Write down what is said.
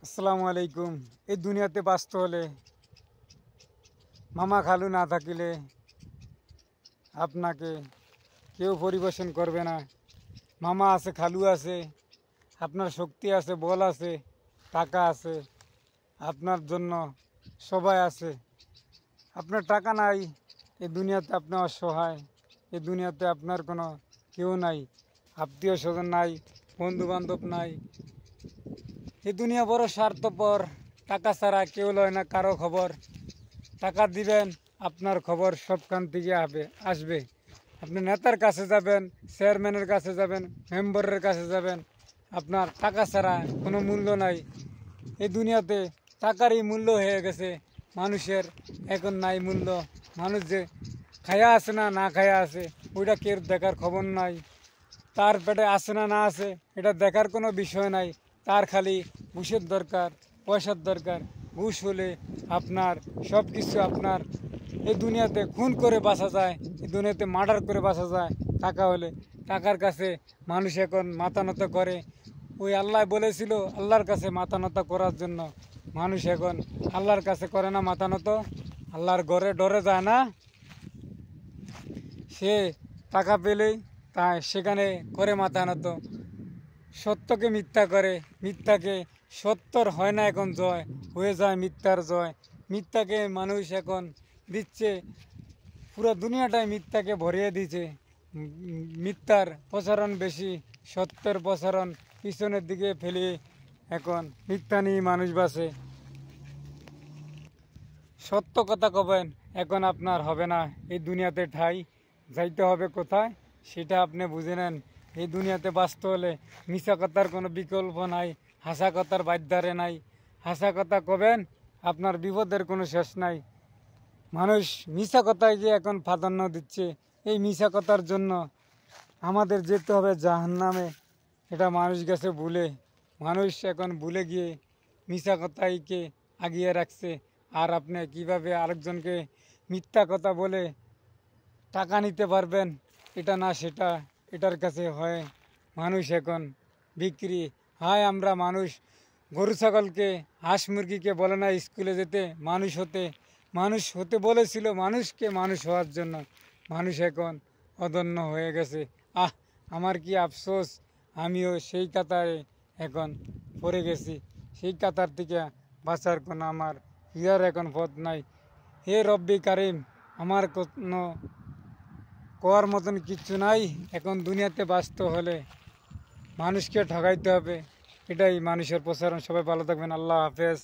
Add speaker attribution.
Speaker 1: আসসালামু আলাইকুম। এই দুনিয়াতে বাঁচতে হলে মামা খালু না থাকিলে আপনাকে কেউ পরিবেশন করবে না। মামা আছে, খালু আছে, আপনার শক্তি আছে, বল আছে, টাকা আছে, আপনার জন্য সবাই আছে। আপনার টাকা নাই, এই দুনিয়াতে আপনি অসহায়। এই দুনিয়াতে আপনার কোনো কেউ নাই, আত্মীয় স্বজন নাই, বন্ধু বান্ধব নাই। এই দুনিয়া বড় স্বার্থপর। টাকা ছাড়া কেউ লয় না কারো খবর। টাকা দিবেন, আপনার খবর সবখান থেকে আসবে। আপনি নেতার কাছে যাবেন, চেয়ারম্যানের কাছে যাবেন, মেম্বারের কাছে যাবেন, আপনার টাকা ছাড়া কোনো মূল্য নাই। এই দুনিয়াতে টাকারই মূল্য হয়ে গেছে মানুষের, এখন নাই মূল্য। মানুষ যে খায়া আছে না না খায়া আছে ওইটা কেউ দেখার খবর নাই। তার পেটে আছে না না আছে এটা দেখার কোনো বিষয় নাই। তার খালি ঘুষের দরকার, পয়সার দরকার। ঘুষ হলে আপনার সব কিছু আপনার। এই দুনিয়াতে খুন করে বাঁচা যায়, এই দুনিয়াতে মার্ডার করে বাঁচা যায় টাকা হলে। টাকার কাছে মানুষ এখন মাথা নত করে। ওই আল্লাহ বলেছিল আল্লাহর কাছে মাথা নত করার জন্য। মানুষ এখন আল্লাহর কাছে করে না মাথা নত, আল্লাহর ঘরে ডরে যায় না। সে টাকা পেলেই তাই সেখানে করে মাথা নত। সত্যকে মিথ্যা করে, মিথ্যাকে সত্যর হয় না এখন জয়, হয়ে যায় মিথ্যার জয়। মিথ্যাকে মানুষ এখন দিচ্ছে, পুরো দুনিয়াটাই মিথ্যাকে ভরিয়ে দিচ্ছে। মিথ্যার প্রসারণ বেশি, সত্যের প্রসারণ পিছনের দিকে ফেলে এখন মিথ্যা নিয়ে মানুষ বাঁচে। সত্য কথা কবেন, এখন আপনার হবে না এই দুনিয়াতে ঠাই। যাইতে হবে কোথায় সেটা আপনি বুঝে নেন। এই দুনিয়াতে বাঁচতে হলে মিশা কথার কোনো বিকল্প নাই, হাসা কথার বাধ্যরে নাই। হাসা কথা কবেন, আপনার বিপদের কোনো শেষ নাই। মানুষ মিশা কথায় গিয়ে এখন প্রাধান্য দিচ্ছে। এই মিশা কথার জন্য আমাদের যেতে হবে জাহান্নামে। এটা মানুষ গেছে ভুলে। মানুষ এখন ভুলে গিয়ে মিশা কথাইকে আগিয়ে রাখছে। আর আপনি কিভাবে আরেকজনকে মিথ্যা কথা বলে টাকা নিতে পারবেন, এটা না সেটা, এটার কাছে হয় মানুষ এখন বিক্রি। হয় আমরা মানুষ গরু ছাগলকে, হাঁস মুরগিকে বলে না স্কুলে যেতে, মানুষ হতে বলেছিল মানুষকে মানুষ হওয়ার জন্য। মানুষ এখন অদন্য হয়ে গেছে। আমার কি আফসোস, আমিও সেই কাতারে এখন পড়ে গেছি। সেই কাতার থেকে বাঁচার কোনো আমার হিয়ার এখন পথ নাই। হে রব্বি কারিম, আমার কোনো কোয়ার মতন কিচ্ছু নাই। এখন দুনিয়াতে বাঁচতে হলে মানুষকে ঠকাইতে হবে, এটাই মানুষের প্রসারণ। সবাই ভালো থাকবেন, আল্লাহ হাফেজ।